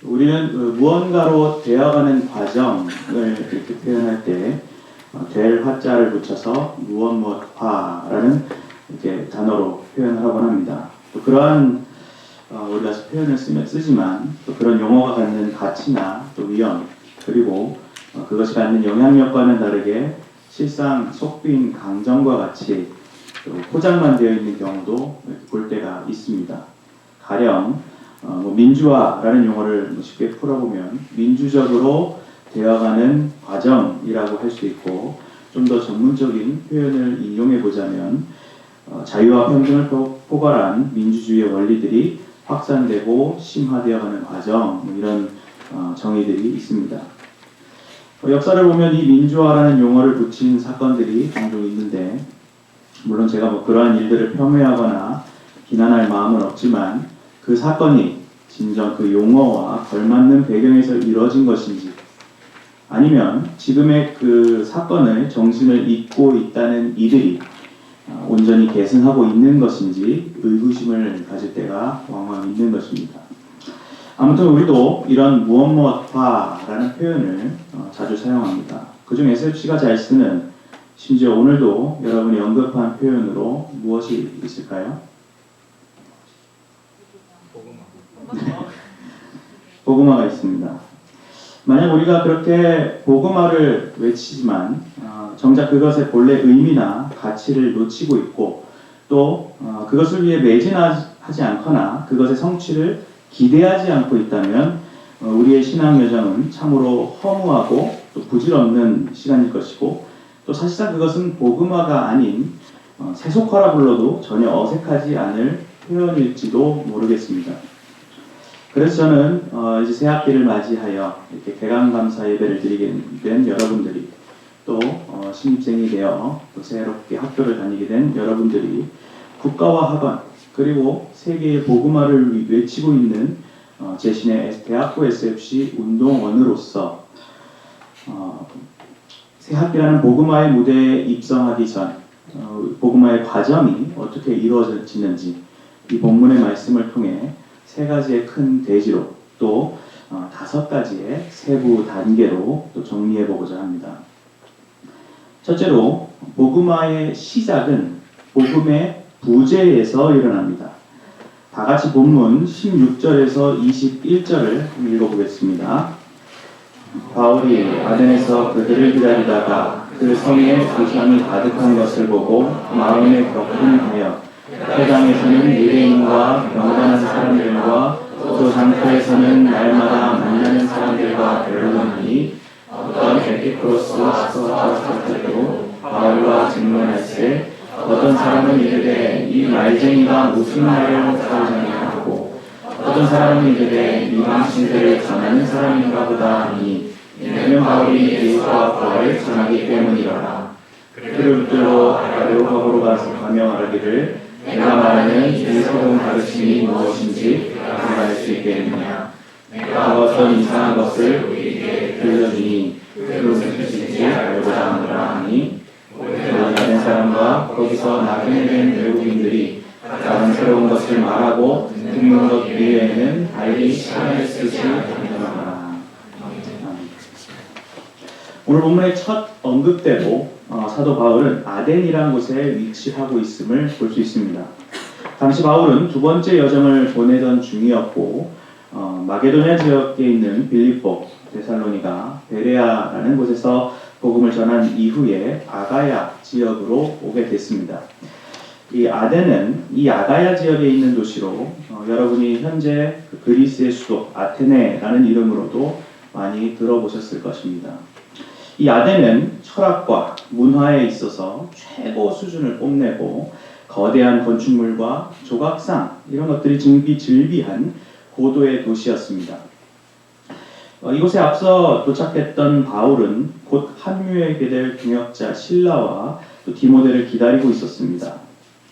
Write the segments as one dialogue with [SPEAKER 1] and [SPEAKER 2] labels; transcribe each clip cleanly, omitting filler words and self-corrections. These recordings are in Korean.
[SPEAKER 1] 우리는 무언가로 되어가는 과정을 이렇게 표현할 때 될 화자를 붙여서 무엇무엇화라는 이렇게 단어로 표현을 하곤 합니다. 또 그러한 우리가 표현을 쓰지만 또 그런 용어가 갖는 가치나 또 위험 그리고 그것이 갖는 영향력과는 다르게 실상 속빈 강정과 같이 또 포장만 되어 있는 경우도 볼 때가 있습니다. 가령 민주화라는 용어를 쉽게 풀어보면 민주적으로 되어가는 과정이라고 할 수 있고, 좀 더 전문적인 표현을 이용해 보자면 자유와 평등을 포괄한 민주주의의 원리들이 확산되고 심화되어가는 과정, 이런 정의들이 있습니다. 역사를 보면 이 민주화라는 용어를 붙인 사건들이 종종 있는데, 물론 제가 그러한 일들을 폄훼하거나 비난할 마음은 없지만 그 사건이 진정 그 용어와 걸맞는 배경에서 이루어진 것인지, 아니면 지금의 그 사건을 정신을 잊고 있다는 이들이 온전히 계승하고 있는 것인지 의구심을 가질 때가 왕왕 있는 것입니다. 아무튼 우리도 이런 무엇무엇화라는 표현을 자주 사용합니다. 그중 SFC가 잘 쓰는, 심지어 오늘도 여러분이 언급한 표현으로 무엇이 있을까요? 복음화가 있습니다. 만약 우리가 그렇게 복음화를 외치지만 정작 그것의 본래 의미나 가치를 놓치고 있고, 또 그것을 위해 매진하지 않거나 그것의 성취를 기대하지 않고 있다면 우리의 신앙 여정은 참으로 허무하고 또 부질없는 시간일 것이고, 또 사실상 그것은 복음화가 아닌 세속화라 불러도 전혀 어색하지 않을 표현일지도 모르겠습니다. 그래서 저는 이제 새 학기를 맞이하여 이렇게 개강감사 예배를 드리게 된 여러분들이, 또 신입생이 되어 또 새롭게 학교를 다니게 된 여러분들이 국가와 학원 그리고 세계의 복음화를 외치고 있는 제신의 대학교 SFC 운동원으로서 새 학기라는 복음화의 무대에 입성하기 전 복음화의 과정이 어떻게 이루어지는지 이 본문의 말씀을 통해 세 가지의 큰 대지로, 또 5가지의 세부 단계로 또 정리해 보고자 합니다. 첫째로 복음화의 시작은 복음의 부재에서 일어납니다. 다 같이 본문 16절에서 21절을 읽어보겠습니다. 바울이 아덴에서 그들을 기다리다가 그 성에 부상이 가득한 것을 보고 마음에 격분하여 회당에서는 유대인과 병건한 사람들과 또 장터에서는 날마다 만나는 사람들과 배우더니 어떤 에피크로스 스토아스토로 바울과 증언할세, 어떤 사람은 이르되 이 말쟁이가 무슨 말을 사오자냐 하고, 어떤 사람은 이르되 이방신들을 전하는 사람인가 보다 하니, 이는 바울이 예수와 부활을 전하기 때문이라. 그를 붙들고 아레오파고로 가며 말하기를 내가 말하는 이 새로운 가르침이 무엇인지 말할 수 있겠느냐. 내가 어떤 이상한 것을 우리에게 들려주니 그 무슨 뜻인지 알고자 하노라 하니, 다른 사람과 거기서 나그네 된 외국인들이 다른 새로운 것을 말하고 듣는 것 이외에는 달리 시간을 쓰지 않더라. 오늘 본문의 첫 언급대로 사도 바울은 아덴이라는 곳에 위치하고 있음을 볼 수 있습니다. 당시 바울은 두 번째 여정을 보내던 중이었고, 마게도냐 지역에 있는 빌립보, 데살로니가, 베레아라는 곳에서 복음을 전한 이후에 아가야 지역으로 오게 됐습니다. 이 아덴은 이 아가야 지역에 있는 도시로 여러분이 현재 그리스의 수도 아테네라는 이름으로도 많이 들어보셨을 것입니다. 이 아덴은 철학과 문화에 있어서 최고 수준을 뽐내고 거대한 건축물과 조각상 이런 것들이 즐비한 고도의 도시였습니다. 이곳에 앞서 도착했던 바울은 곧 합류하게 될 동역자 실라와 또 디모데를 기다리고 있었습니다.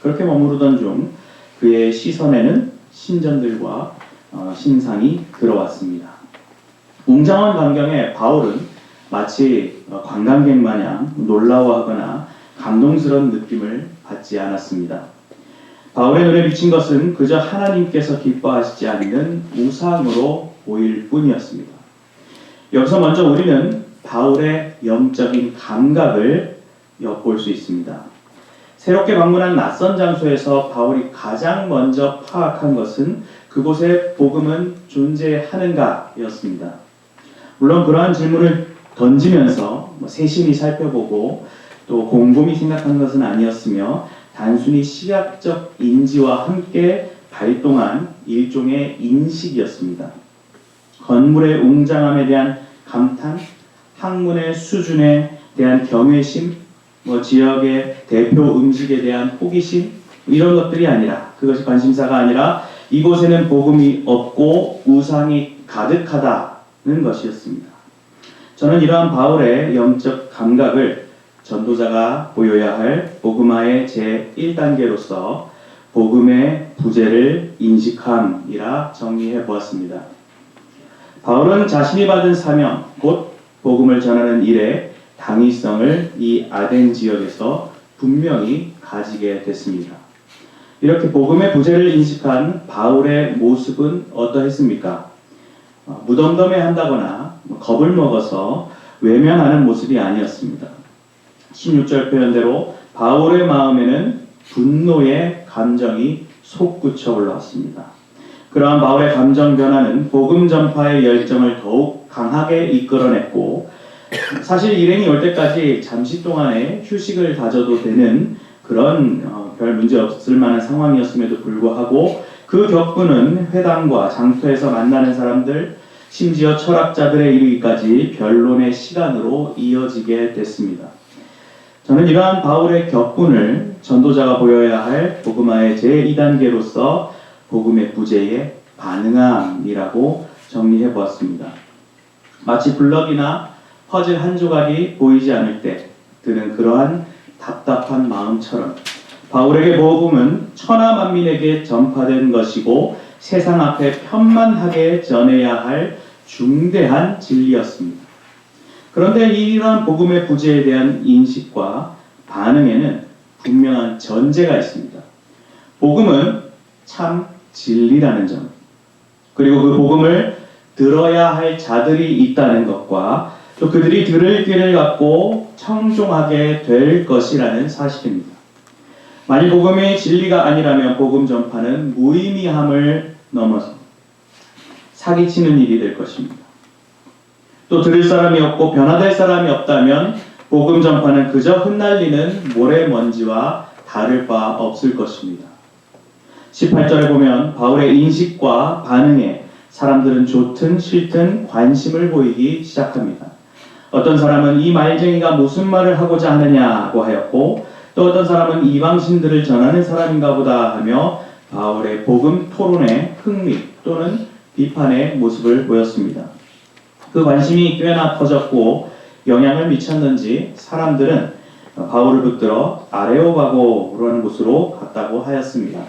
[SPEAKER 1] 그렇게 머무르던 중 그의 시선에는 신전들과 신상이 들어왔습니다. 웅장한 광경에 바울은 마치 관광객 마냥 놀라워하거나 감동스러운 느낌을 받지 않았습니다. 바울의 눈에 비친 것은 그저 하나님께서 기뻐하시지 않는 우상으로 보일 뿐이었습니다. 여기서 먼저 우리는 바울의 영적인 감각을 엿볼 수 있습니다. 새롭게 방문한 낯선 장소에서 바울이 가장 먼저 파악한 것은 그곳에 복음은 존재하는가였습니다. 물론 그러한 질문을 던지면서 세심히 살펴보고 또 곰곰이 생각한 것은 아니었으며 단순히 시각적 인지와 함께 발동한 일종의 인식이었습니다. 건물의 웅장함에 대한 감탄, 학문의 수준에 대한 경외심, 지역의 대표 음식에 대한 호기심, 이런 것들이 아니라, 그것이 관심사가 아니라 이곳에는 복음이 없고 우상이 가득하다는 것이었습니다. 저는 이러한 바울의 영적 감각을 전도자가 보여야 할 복음화의 제1단계로서 복음의 부재를 인식함이라 정리해 보았습니다. 바울은 자신이 받은 사명, 곧 복음을 전하는 일에 당위성을 이 아덴 지역에서 분명히 가지게 됐습니다. 이렇게 복음의 부재를 인식한 바울의 모습은 어떠했습니까? 무덤덤해한다거나 겁을 먹어서 외면하는 모습이 아니었습니다. 16절 표현대로 바울의 마음에는 분노의 감정이 솟구쳐 올라왔습니다. 그러한 바울의 감정 변화는 복음 전파의 열정을 더욱 강하게 이끌어냈고, 사실 일행이 올 때까지 잠시 동안의 휴식을 가져도 되는 그런 별 문제 없을 만한 상황이었음에도 불구하고 그 격분은 회당과 장터에서 만나는 사람들, 심지어 철학자들에 이르기까지 변론의 시간으로 이어지게 됐습니다. 저는 이러한 바울의 격분을 전도자가 보여야 할 복음화의 제2단계로서 복음의 부재에 반응함이라고 정리해 보았습니다. 마치 블럭이나 퍼즐 한 조각이 보이지 않을 때 드는 그러한 답답한 마음처럼 바울에게 복음은 천하 만민에게 전파된 것이고 세상 앞에 편만하게 전해야 할 중대한 진리였습니다. 그런데 이러한 복음의 부재에 대한 인식과 반응에는 분명한 전제가 있습니다. 복음은 참 진리라는 점, 그리고 그 복음을 들어야 할 자들이 있다는 것과 또 그들이 들을 귀를 갖고 청종하게 될 것이라는 사실입니다. 만일 복음의 진리가 아니라면 복음 전파는 무의미함을 넘어서 사기치는 일이 될 것입니다. 또 들을 사람이 없고 변화될 사람이 없다면 복음 전파는 그저 흩날리는 모래먼지와 다를 바 없을 것입니다. 18절에 보면 바울의 인식과 반응에 사람들은 좋든 싫든 관심을 보이기 시작합니다. 어떤 사람은 이 말쟁이가 무슨 말을 하고자 하느냐고 하였고, 또 어떤 사람은 이방신들을 전하는 사람인가 보다 하며 바울의 복음 토론에 흥미 또는 비판의 모습을 보였습니다. 그 관심이 꽤나 커졌고 영향을 미쳤는지 사람들은 바울을 붙들어 아레오바고라는 곳으로 갔다고 하였습니다.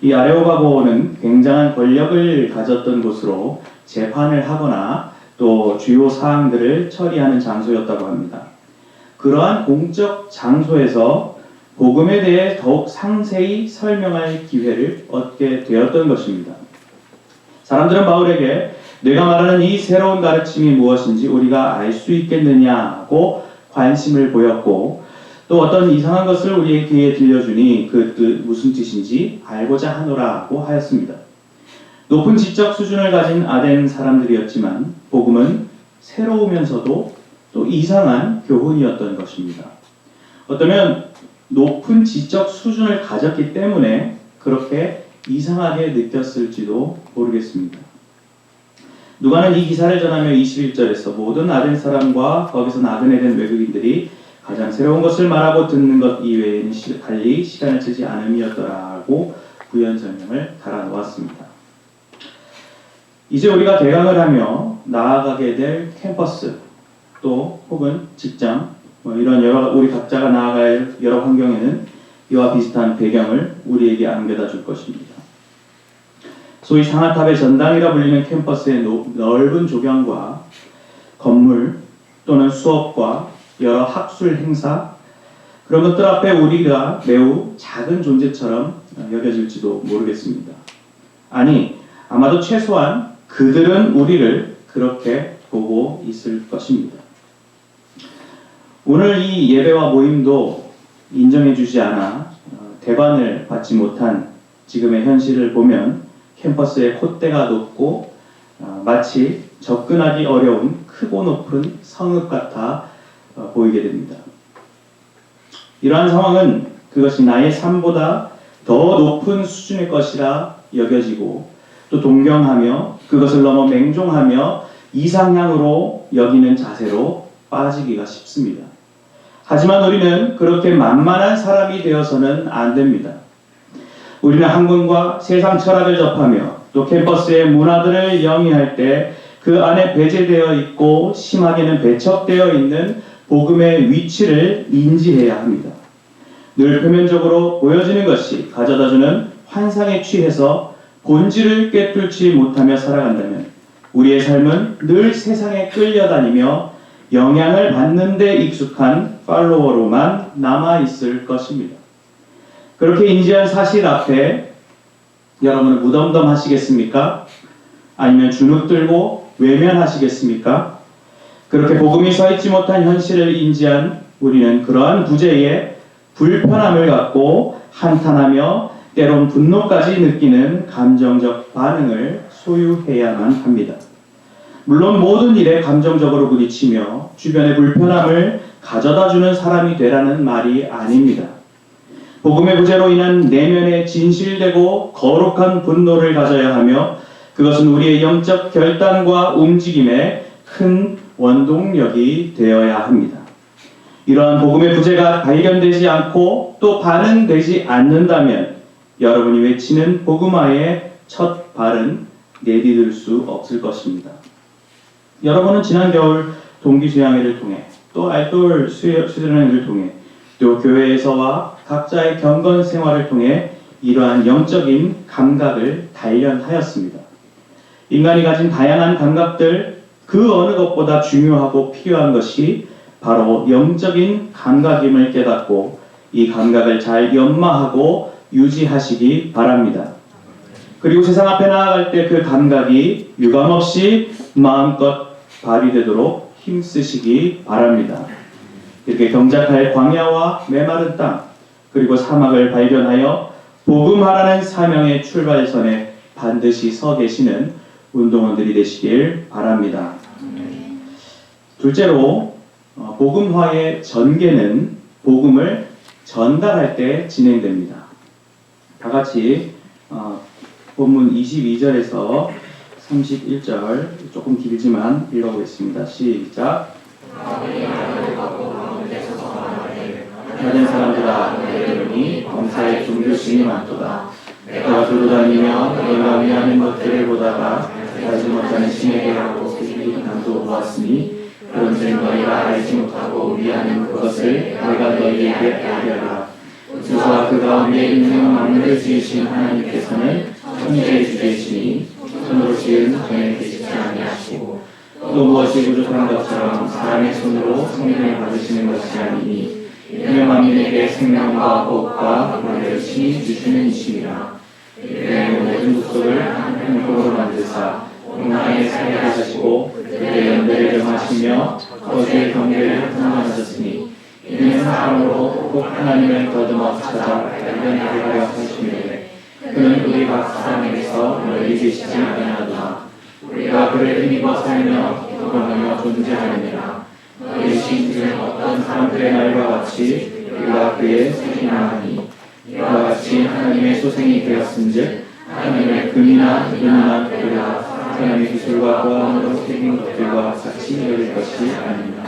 [SPEAKER 1] 이 아레오바고는 굉장한 권력을 가졌던 곳으로 재판을 하거나 또 주요 사항들을 처리하는 장소였다고 합니다. 그러한 공적 장소에서 복음에 대해 더욱 상세히 설명할 기회를 얻게 되었던 것입니다. 사람들은 바울에게 내가 말하는 이 새로운 가르침이 무엇인지 우리가 알 수 있겠느냐고 관심을 보였고, 또 어떤 이상한 것을 우리의 귀에 들려주니 그 뜻 무슨 뜻인지 알고자 하노라고 하였습니다. 높은 지적 수준을 가진 아덴 사람들이었지만 복음은 새로우면서도 또 이상한 교훈이었던 것입니다. 어쩌면 높은 지적 수준을 가졌기 때문에 그렇게 이상하게 느꼈을지도 모르겠습니다. 누가는 이 기사를 전하며 21절에서 모든 아덴 사람과 거기서 나그네 된 외국인들이 가장 새로운 것을 말하고 듣는 것 이외에는 달리 시간을 쓰지 않음이었더라고 부연 설명을 달아놓았습니다. 이제 우리가 개강을 하며 나아가게 될 캠퍼스 또 혹은 직장 이런 우리 각자가 나아갈 여러 환경에는 이와 비슷한 배경을 우리에게 안겨다 줄 것입니다. 소위 상아탑의 전당이라 불리는 캠퍼스의 넓은 조경과 건물 또는 수업과 여러 학술 행사, 그런 것들 앞에 우리가 매우 작은 존재처럼 여겨질지도 모르겠습니다. 아니, 아마도 최소한 그들은 우리를 그렇게 보고 있을 것입니다. 오늘 이 예배와 모임도 인정해주지 않아 대관을 받지 못한 지금의 현실을 보면 캠퍼스의 콧대가 높고 마치 접근하기 어려운 크고 높은 성읍 같아 보이게 됩니다. 이러한 상황은 그것이 나의 삶보다 더 높은 수준의 것이라 여겨지고 또 동경하며 그것을 넘어 맹종하며 이상향으로 여기는 자세로 빠지기가 쉽습니다. 하지만 우리는 그렇게 만만한 사람이 되어서는 안 됩니다. 우리는 학문과 세상 철학을 접하며 또 캠퍼스의 문화들을 영위할 때 그 안에 배제되어 있고 심하게는 배척되어 있는 복음의 위치를 인지해야 합니다. 늘 표면적으로 보여지는 것이 가져다주는 환상에 취해서 본질을 꿰뚫지 못하며 살아간다면 우리의 삶은 늘 세상에 끌려다니며 영향을 받는 데 익숙한 팔로워로만 남아있을 것입니다. 그렇게 인지한 사실 앞에 여러분은 무덤덤하시겠습니까? 아니면 주눅들고 외면하시겠습니까? 그렇게 복음이 서있지 못한 현실을 인지한 우리는 그러한 부재에 불편함을 갖고 한탄하며 때론 분노까지 느끼는 감정적 반응을 소유해야만 합니다. 물론 모든 일에 감정적으로 부딪히며 주변의 불편함을 가져다주는 사람이 되라는 말이 아닙니다. 복음의 부재로 인한 내면의 진실되고 거룩한 분노를 가져야 하며 그것은 우리의 영적 결단과 움직임의 큰 원동력이 되어야 합니다. 이러한 복음의 부재가 발견되지 않고 또 반응되지 않는다면 여러분이 외치는 복음화의 첫 발은 내디딜 수 없을 것입니다. 여러분은 지난 겨울 동기수양회를 통해 또 알돌 수련회를 통해 또 교회에서와 각자의 경건 생활을 통해 이러한 영적인 감각을 단련하였습니다. 인간이 가진 다양한 감각들 그 어느 것보다 중요하고 필요한 것이 바로 영적인 감각임을 깨닫고 이 감각을 잘 연마하고 유지하시기 바랍니다. 그리고 세상 앞에 나아갈 때 그 감각이 유감없이 마음껏 발휘되도록 힘쓰시기 바랍니다. 이렇게 경작할 광야와 메마른 땅 그리고 사막을 발견하여 복음하라는 사명의 출발선에 반드시 서 계시는 운동원들이 되시길 바랍니다. 둘째로 복음화의 전개는 복음을 전달할 때 진행됩니다. 다 같이 본문 22절에서 31절 조금 길지만 읽어보겠습니다. 시작. 다른 사람들아 너희들이 범사에 종교심이 많도다. 내가 돌아다니며 너희가 위하는 것들을 보다가 알지 못하는 신에게 하고 그들이 남도 보았으니 그런즉 너희가 알지 못하고 위하는 그것을 내가 너희에게 알게 하리라. 주와 그 가운데 있는 만물을 지으신 하나님께서는 천지의 주제시니 손으로 지은 전에 계시지 아니하시고 또 무엇이 부족한 것처럼 사람의 손으로 성령을 받으시는 것이 아니니 이는 만민에게 생명과 호흡과 그를 친히 주시는 이심이라. 이는 모든 족속을 한 통으로 만드사 온 땅에 살게 하시고 그들의 연대를 정하시며 거주의 경계를 선언하셨으니 이는 사람으로 꼭 하나님을 더듬어 찾아 발견하게 하려 하시는데 그는 우리 각 사람에게서 멀리 계시지 아니하도다. 우리가 그를 힘입어 살며 경험하며 존재하느니라. 너희 신들은 어떤 사람들의 말과 같이 우리가 그의 소생하니 이와 같이 하나님의 소생이 되었은즉 하나님의 금이나 은이나 금이나 하나님의 기술과 보안으로 생긴 것들과 같이 여길 것이 아닙니다.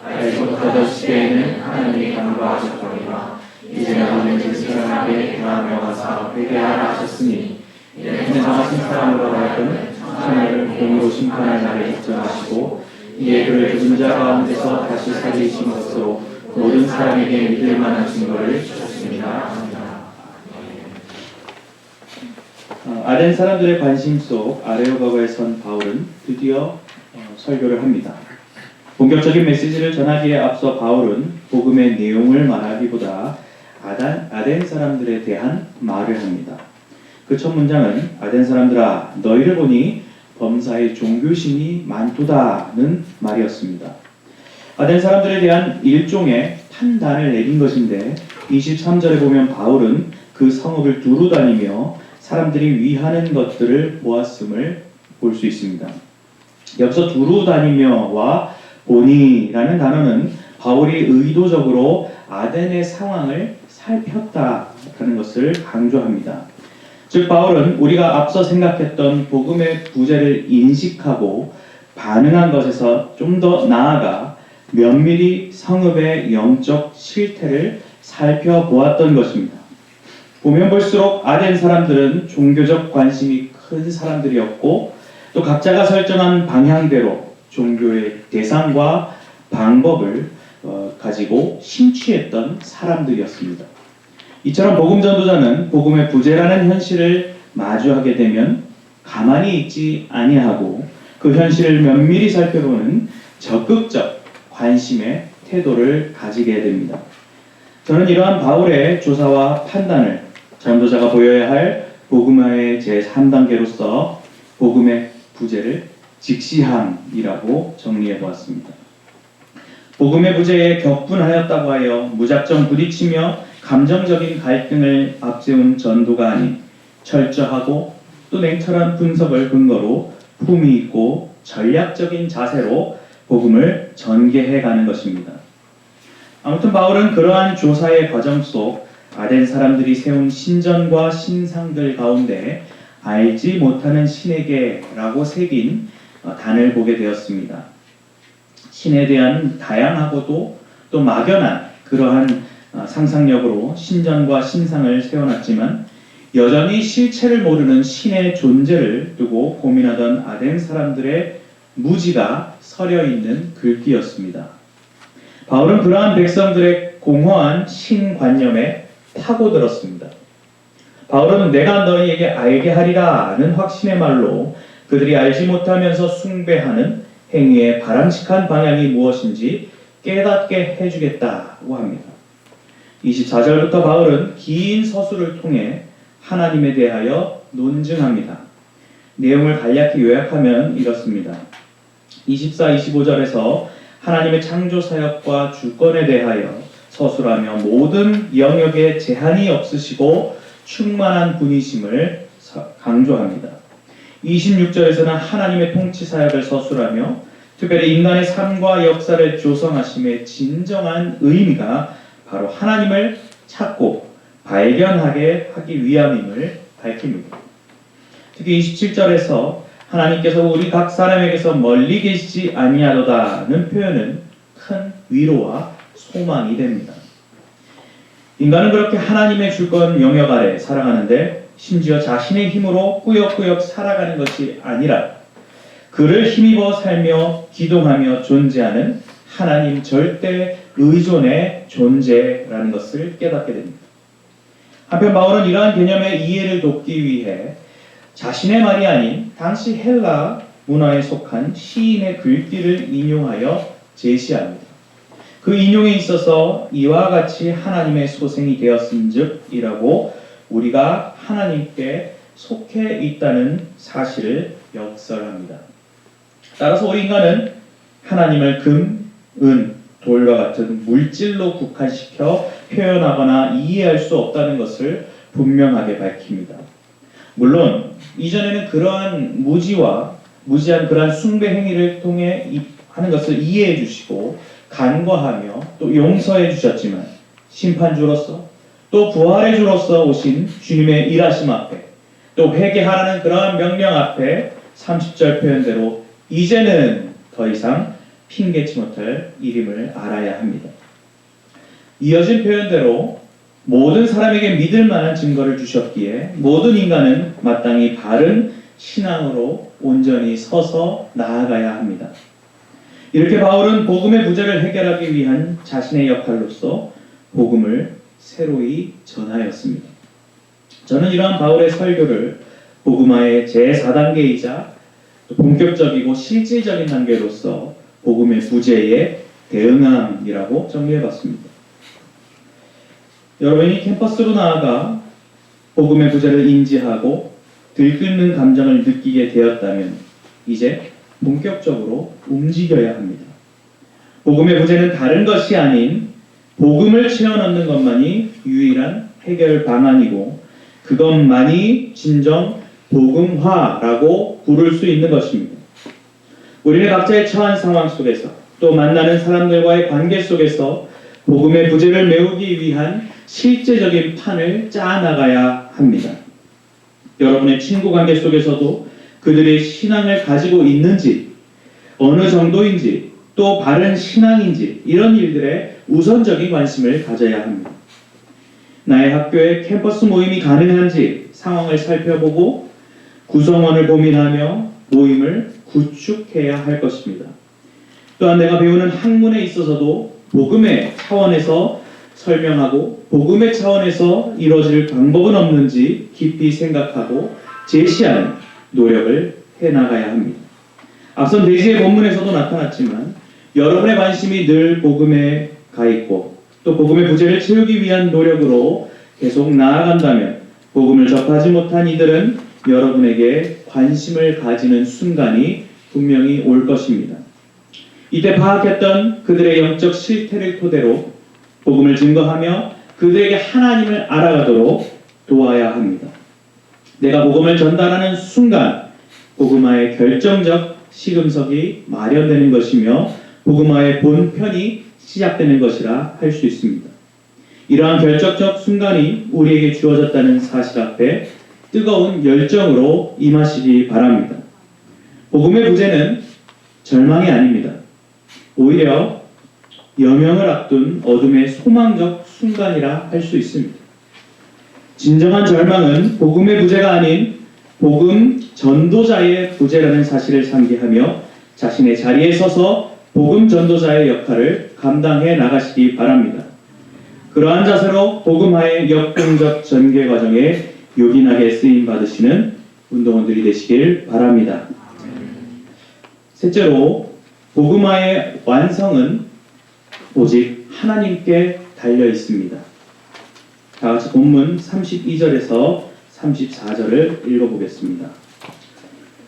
[SPEAKER 1] 알지 못하던 시대에는 하나님이 간과하셨거니와 이제는 모든 사람에게 명하사 회개하라 하셨으니 이는 정하신 사람으로 하여금 하나님을 공으로 심판할 날을 입증하시고 이에 그를 죽은 자 가운데서 다시 살리신 것으로 모든 사람에게 믿을 만한 증거를 주셨습니다. 아덴 사람들의 관심 속 아레오가고에 선 바울은 드디어 설교를 합니다. 본격적인 메시지를 전하기에 앞서 바울은 복음의 내용을 말하기보다 아덴 사람들에 대한 말을 합니다. 그 첫 문장은 아덴 사람들아 너희를 보니 범사에 종교심이 많도다는 말이었습니다. 아덴 사람들에 대한 일종의 판단을 내린 것인데 23절에 보면 바울은 그 성읍을 두루 다니며 사람들이 위하는 것들을 보았음을 볼 수 있습니다. 여기서 두루 다니며와 보니라는 단어는 바울이 의도적으로 아덴의 상황을 살폈다라는 것을 강조합니다. 즉 바울은 우리가 앞서 생각했던 복음의 부재를 인식하고 반응한 것에서 좀 더 나아가 면밀히 성읍의 영적 실태를 살펴보았던 것입니다. 보면 볼수록 아덴 사람들은 종교적 관심이 큰 사람들이었고 또 각자가 설정한 방향대로 종교의 대상과 방법을 가지고 심취했던 사람들이었습니다. 이처럼 복음 전도자는 복음의 부재라는 현실을 마주하게 되면 가만히 있지 아니하고 그 현실을 면밀히 살펴보는 적극적 관심의 태도를 가지게 됩니다. 저는 이러한 바울의 조사와 판단을 전도자가 보여야 할 복음화의 제3단계로서 복음의 부재를 직시함이라고 정리해 보았습니다. 복음의 부재에 격분하였다고 하여 무작정 부딪히며 감정적인 갈등을 앞세운 전도가 아닌 철저하고 또 냉철한 분석을 근거로 품위 있고 전략적인 자세로 복음을 전개해 가는 것입니다. 아무튼 바울은 그러한 조사의 과정 속 아덴 사람들이 세운 신전과 신상들 가운데 알지 못하는 신에게라고 새긴 단을 보게 되었습니다. 신에 대한 다양하고도 또 막연한 그러한 상상력으로 신전과 신상을 세워놨지만 여전히 실체를 모르는 신의 존재를 두고 고민하던 아덴 사람들의 무지가 서려있는 글귀였습니다. 바울은 그러한 백성들의 공허한 신관념에 파고들었습니다. 바울은 내가 너희에게 알게 하리라는 확신의 말로 그들이 알지 못하면서 숭배하는 행위의 바람직한 방향이 무엇인지 깨닫게 해주겠다고 합니다. 24절부터 바울은 긴 서술을 통해 하나님에 대하여 논증합니다. 내용을 간략히 요약하면 이렇습니다. 24, 25절에서 하나님의 창조 사역과 주권에 대하여 서술하며 모든 영역에 제한이 없으시고 충만한 분이심을 강조합니다. 26절에서는 하나님의 통치 사역을 서술하며 특별히 인간의 삶과 역사를 조성하심의 진정한 의미가 바로 하나님을 찾고 발견하게 하기 위함임을 밝힙니다. 특히 27절에서 하나님께서 우리 각 사람에게서 멀리 계시지 아니하도다는 표현은 큰 위로와 소망이 됩니다. 인간은 그렇게 하나님의 주권 영역 아래 살아가는데 심지어 자신의 힘으로 꾸역꾸역 살아가는 것이 아니라 그를 힘입어 살며 기동하며 존재하는 하나님 절대 의존의 존재라는 것을 깨닫게 됩니다. 한편 바울은 이러한 개념의 이해를 돕기 위해 자신의 말이 아닌 당시 헬라 문화에 속한 시인의 글귀를 인용하여 제시합니다. 그 인용에 있어서 이와 같이 하나님의 소생이 되었은즉 우리가 하나님께 속해 있다는 사실을 역설합니다. 따라서 우리 인간은 하나님을 금, 은, 돌과 같은 물질로 국한시켜 표현하거나 이해할 수 없다는 것을 분명하게 밝힙니다. 물론 이전에는 그러한 무지한 그러한 숭배 행위를 통해 하는 것을 이해해 주시고 간과하며 또 용서해 주셨지만 심판주로서 또 부활의 주로서 오신 주님의 일하심 앞에 또 회개하라는 그러한 명령 앞에 30절 표현대로 이제는 더 이상 핑계치 못할 일임을 알아야 합니다. 이어진 표현대로 모든 사람에게 믿을 만한 증거를 주셨기에 모든 인간은 마땅히 바른 신앙으로 온전히 서서 나아가야 합니다. 이렇게 바울은 복음의 부재를 해결하기 위한 자신의 역할로서 복음을 새로이 전하였습니다. 저는 이러한 바울의 설교를 복음화의 제4단계이자 본격적이고 실질적인 단계로서 복음의 부재에 대응함이라고 정리해봤습니다. 여러분이 캠퍼스로 나아가 복음의 부재를 인지하고 들끓는 감정을 느끼게 되었다면
[SPEAKER 2] 이제 본격적으로 움직여야 합니다. 복음의 부재는 다른 것이 아닌 복음을 채워 넣는 것만이 유일한 해결 방안이고 그것만이 진정 복음화라고 부를 수 있는 것입니다. 우리는 각자의 처한 상황 속에서 또 만나는 사람들과의 관계 속에서 복음의 부재를 메우기 위한 실제적인 판을 짜나가야 합니다. 여러분의 친구 관계 속에서도 그들의 신앙을 가지고 있는지, 어느 정도인지, 또 바른 신앙인지 이런 일들에 우선적인 관심을 가져야 합니다. 나의 학교에 캠퍼스 모임이 가능한지 상황을 살펴보고 구성원을 고민하며 모임을 구축해야 할 것입니다. 또한 내가 배우는 학문에 있어서도 복음의 차원에서 설명하고 복음의 차원에서 이루어질 방법은 없는지 깊이 생각하고 제시하는 노력을 해나가야 합니다. 앞선 대지의 본문에서도 나타났지만 여러분의 관심이 늘 복음에 가 있고 또 복음의 부재를 채우기 위한 노력으로 계속 나아간다면 복음을 접하지 못한 이들은 여러분에게 관심을 가지는 순간이 분명히 올 것입니다. 이때 파악했던 그들의 영적 실태를 토대로 복음을 증거하며 그들에게 하나님을 알아가도록 도와야 합니다. 내가 복음을 전달하는 순간 복음화의 결정적 시금석이 마련되는 것이며 복음화의 본편이 시작되는 것이라 할 수 있습니다. 이러한 결정적 순간이 우리에게 주어졌다는 사실 앞에 뜨거운 열정으로 임하시기 바랍니다. 복음의 부재는 절망이 아닙니다. 오히려 여명을 앞둔 어둠의 소망적 순간이라 할 수 있습니다. 진정한 절망은 복음의 부재가 아닌 복음 전도자의 부재라는 사실을 상기하며 자신의 자리에 서서 복음 전도자의 역할을 감당해 나가시기 바랍니다. 그러한 자세로 복음화의 역동적 전개 과정에 요긴하게 쓰임 받으시는 운동원들이 되시길 바랍니다. 셋째로 복음화의 완성은 오직 하나님께 달려 있습니다. 다 같이 본문 32절에서 34절을 읽어보겠습니다.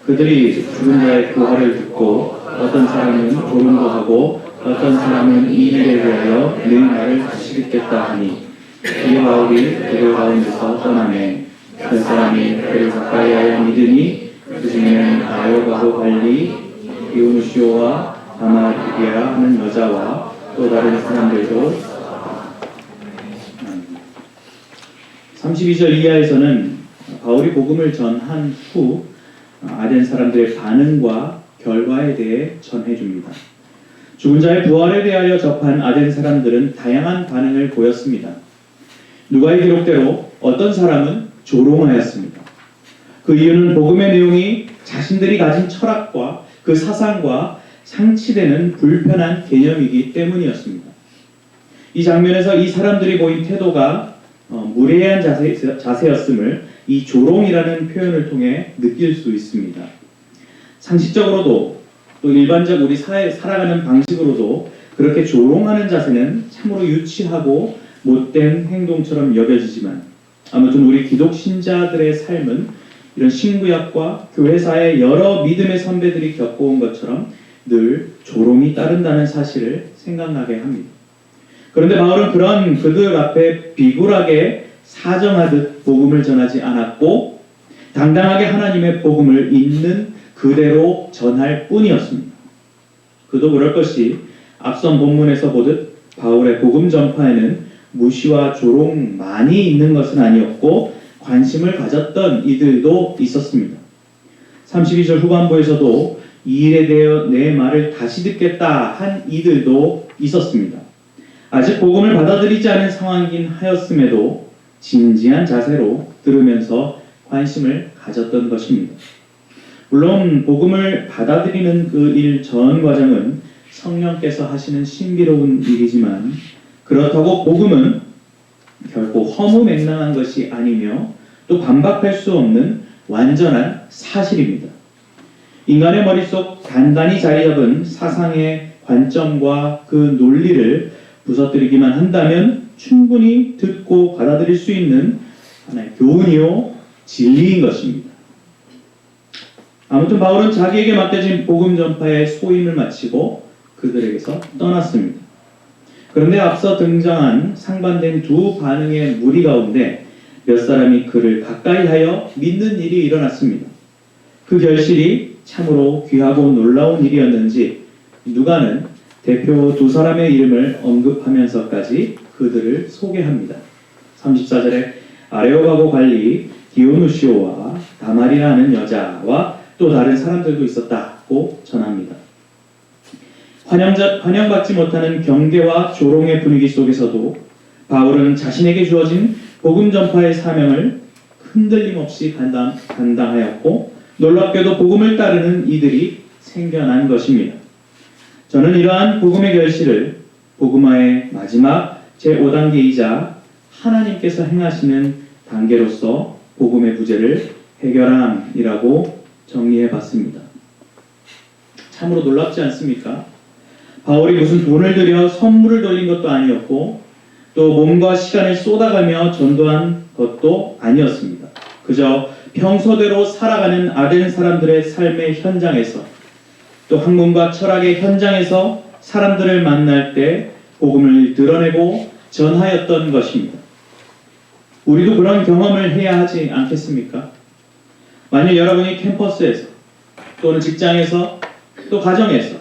[SPEAKER 2] 그들이 죽은 자의 부활을 듣고 어떤 사람은 조롱도 하고 어떤 사람은 이 일에 대하여 내 말을 다시 듣겠다 하니 이 바울이 그들 가운데서 떠나매 그 사람이 그를 가까이 하여 믿으니 그 중에는 아요바고 발리 디오누시오와 다마르기라 하는 여자와 또 다른 사람들도 32절 이하에서는 바울이 복음을 전한 후 아덴 사람들의 반응과 결과에 대해 전해줍니다. 죽은 자의 부활에 대하여 접한 아덴 사람들은 다양한 반응을 보였습니다. 누가의 기록대로 어떤 사람은 조롱하였습니다. 그 이유는 복음의 내용이 자신들이 가진 철학과 그 사상과 상치되는 불편한 개념이기 때문이었습니다. 이 장면에서 이 사람들이 보인 태도가 무례한 자세였음을 이 조롱이라는 표현을 통해 느낄 수 있습니다. 상식적으로도 또 일반적 우리 사회 살아가는 방식으로도 그렇게 조롱하는 자세는 참으로 유치하고 못된 행동처럼 여겨지지만 아무튼 우리 기독 신자들의 삶은 이런 신구약과 교회사의 여러 믿음의 선배들이 겪어온 것처럼 늘 조롱이 따른다는 사실을 생각나게 합니다. 그런데 바울은 그런 그들 앞에 비굴하게 사정하듯 복음을 전하지 않았고 당당하게 하나님의 복음을 있는 그대로 전할 뿐이었습니다. 그도 그럴 것이 앞선 본문에서 보듯 바울의 복음 전파에는 무시와 조롱만이 있는 것은 아니었고 관심을 가졌던 이들도 있었습니다. 32절 후반부에서도 이 일에 대해 내 말을 다시 듣겠다 한 이들도 있었습니다. 아직 복음을 받아들이지 않은 상황이긴 하였음에도 진지한 자세로 들으면서 관심을 가졌던 것입니다. 물론 복음을 받아들이는 그 일 전 과정은 성령께서 하시는 신비로운 일이지만 그렇다고 복음은 결코 허무맹랑한 것이 아니며 또 반박할 수 없는 완전한 사실입니다. 인간의 머릿속 단단히 자리 잡은 사상의 관점과 그 논리를 부서뜨리기만 한다면 충분히 듣고 받아들일 수 있는 하나의 교훈이요 진리인 것입니다. 아무튼 바울은 자기에게 맡겨진 복음 전파의 소임을 마치고 그들에게서 떠났습니다. 그런데 앞서 등장한 상반된 두 반응의 무리 가운데 몇 사람이 그를 가까이 하여 믿는 일이 일어났습니다. 그 결실이 참으로 귀하고 놀라운 일이었는지 누가는 대표 두 사람의 이름을 언급하면서까지 그들을 소개합니다. 34절에 아레오가고 관리 디오누시오와 다말이라는 여자와 또 다른 사람들도 있었다고 전합니다. 환영받지 못하는 경계와 조롱의 분위기 속에서도 바울은 자신에게 주어진 복음 전파의 사명을 흔들림 없이 감당하였고 놀랍게도 복음을 따르는 이들이 생겨난 것입니다. 저는 이러한 복음의 결실을 복음화의 마지막 제5단계이자 하나님께서 행하시는 단계로서 복음의 부재를 해결함이라고 정리해 봤습니다. 참으로 놀랍지 않습니까? 바울이 무슨 돈을 들여 선물을 돌린 것도 아니었고 또 몸과 시간을 쏟아가며 전도한 것도 아니었습니다. 그저 평소대로 살아가는 아덴 사람들의 삶의 현장에서 또 학문과 철학의 현장에서 사람들을 만날 때 복음을 드러내고 전하였던 것입니다. 우리도 그런 경험을 해야 하지 않겠습니까? 만일 여러분이 캠퍼스에서 또는 직장에서 또 가정에서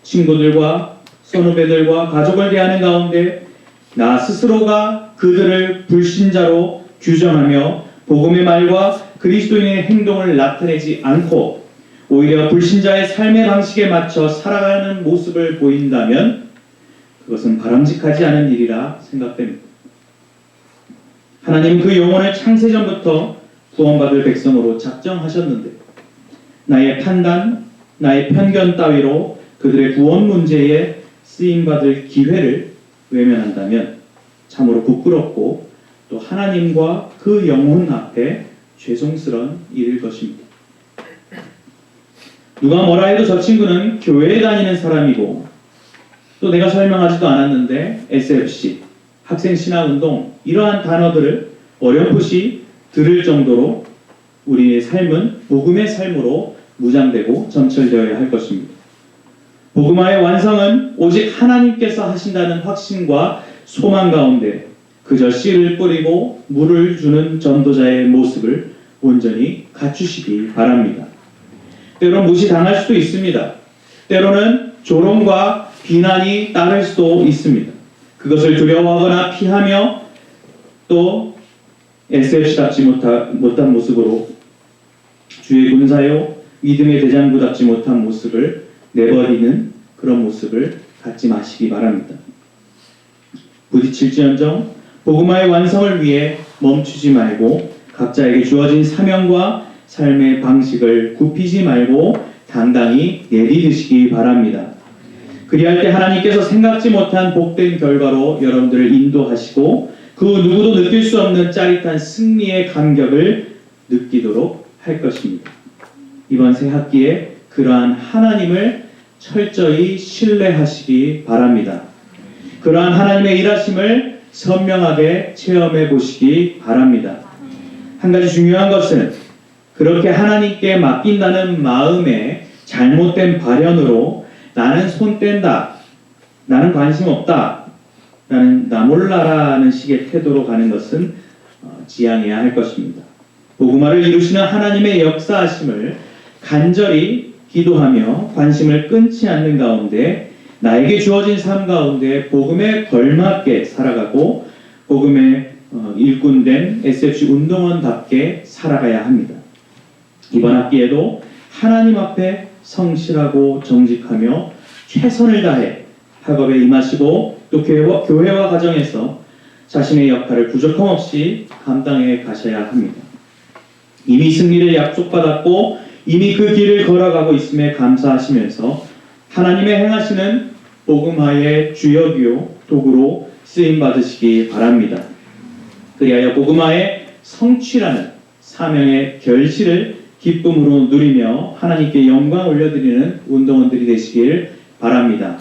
[SPEAKER 2] 친구들과 선후배들과 가족을 대하는 가운데 나 스스로가 그들을 불신자로 규정하며 복음의 말과 그리스도인의 행동을 나타내지 않고 오히려 불신자의 삶의 방식에 맞춰 살아가는 모습을 보인다면 그것은 바람직하지 않은 일이라 생각됩니다. 하나님은 그 영혼을 창세전부터 구원받을 백성으로 작정하셨는데 나의 판단, 나의 편견 따위로 그들의 구원 문제에 쓰임받을 기회를 외면한다면 참으로 부끄럽고 또 하나님과 그 영혼 앞에 죄송스러운 일일 것입니다. 누가 뭐라 해도 저 친구는 교회에 다니는 사람이고 또 내가 설명하지도 않았는데 SFC, 학생신학운동 이러한 단어들을 어렴풋이 들을 정도로 우리의 삶은 복음의 삶으로 무장되고 점철되어야 할 것입니다. 복음화의 완성은 오직 하나님께서 하신다는 확신과 소망 가운데 그저 씨를 뿌리고 물을 주는 전도자의 모습을 온전히 갖추시기 바랍니다. 때론 무시당할 수도 있습니다. 때로는 조롱과 비난이 따를 수도 있습니다. 그것을 두려워하거나 피하며 또 SFC답지 못한 모습으로 주의 군사요 믿음의 대장부답지 못한 모습을 내버리는 그런 모습을 갖지 마시기 바랍니다. 부딪힐지언정 복음화의 완성을 위해 멈추지 말고 각자에게 주어진 사명과 삶의 방식을 굽히지 말고 당당히 내디드시기 바랍니다. 그리할 때 하나님께서 생각지 못한 복된 결과로 여러분들을 인도하시고 그 누구도 느낄 수 없는 짜릿한 승리의 감격을 느끼도록 할 것입니다. 이번 새 학기에 그러한 하나님을 철저히 신뢰하시기 바랍니다. 그러한 하나님의 일하심을 선명하게 체험해 보시기 바랍니다. 한 가지 중요한 것은 그렇게 하나님께 맡긴다는 마음의 잘못된 발현으로 나는 손 뗀다, 나는 관심 없다, 나는 나 몰라라는 식의 태도로 가는 것은 지양해야 할 것입니다. 복음화를 이루시는 하나님의 역사하심을 간절히 기도하며 관심을 끊지 않는 가운데 나에게 주어진 삶 가운데 복음에 걸맞게 살아가고 복음에 일꾼된 SFC 운동원답게 살아가야 합니다. 이번 학기에도 하나님 앞에 성실하고 정직하며 최선을 다해 학업에 임하시고 또 교회와 가정에서 자신의 역할을 부족함 없이 감당해 가셔야 합니다. 이미 승리를 약속받았고 이미 그 길을 걸어가고 있음에 감사하시면서 하나님의 행하시는 복음화의 주역이요 도구로 쓰임받으시기 바랍니다. 그리하여 복음화의 성취라는 사명의 결실을 기쁨으로 누리며 하나님께 영광 올려드리는 운동원들이 되시길 바랍니다.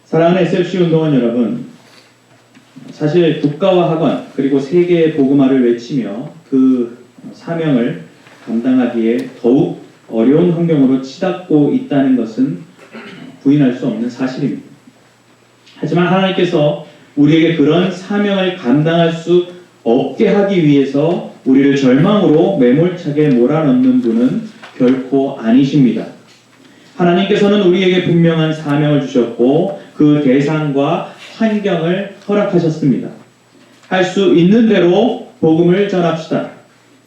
[SPEAKER 2] 사랑하는 SFC 운동원 여러분, 사실 국가와 학원 그리고 세계의 복음화를 외치며 그 사명을 감당하기에 더욱 어려운 환경으로 치닫고 있다는 것은 부인할 수 없는 사실입니다. 하지만 하나님께서 우리에게 그런 사명을 감당할 수 없게 하기 위해서 우리를 절망으로 매몰차게 몰아넣는 분은 결코 아니십니다. 하나님께서는 우리에게 분명한 사명을 주셨고 그 대상과 환경을 허락하셨습니다. 할 수 있는 대로 복음을 전합시다.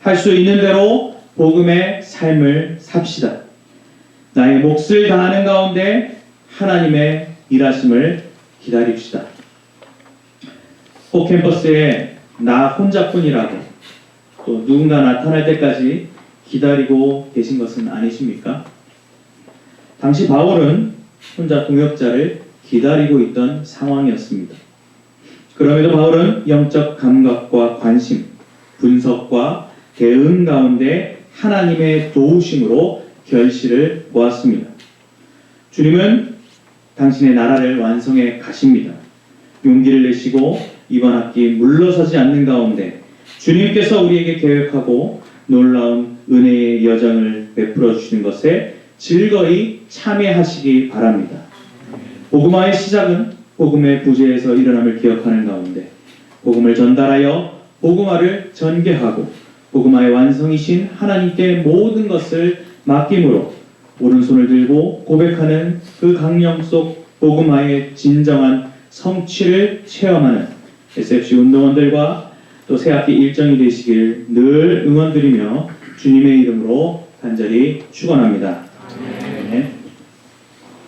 [SPEAKER 2] 할 수 있는 대로 복음의 삶을 삽시다. 나의 몫을 다하는 가운데 하나님의 일하심을 기다립시다. 호캠퍼스에 나 혼자뿐이라고 또 누군가 나타날 때까지 기다리고 계신 것은 아니십니까? 당시 바울은 혼자 동역자를 기다리고 있던 상황이었습니다. 그럼에도 바울은 영적 감각과 관심, 분석과 대응 가운데 하나님의 도우심으로 결실을 보았습니다. 주님은 당신의 나라를 완성해 가십니다. 용기를 내시고 이번 학기 물러서지 않는 가운데 주님께서 우리에게 계획하고 놀라운 은혜의 여정을 베풀어 주시는 것에 즐거이 참여하시기 바랍니다. 복음화의 시작은 복음의 부재에서 일어남을 기억하는 가운데 복음을 전달하여 복음화를 전개하고 복음화의 완성이신 하나님께 모든 것을 맡김으로 오른손을 들고 고백하는 그 강령 속 복음화의 진정한 성취를 체험하는 SFC 운동원들과 또 새학기 일정이 되시길 늘 응원드리며 주님의 이름으로 간절히 축원합니다.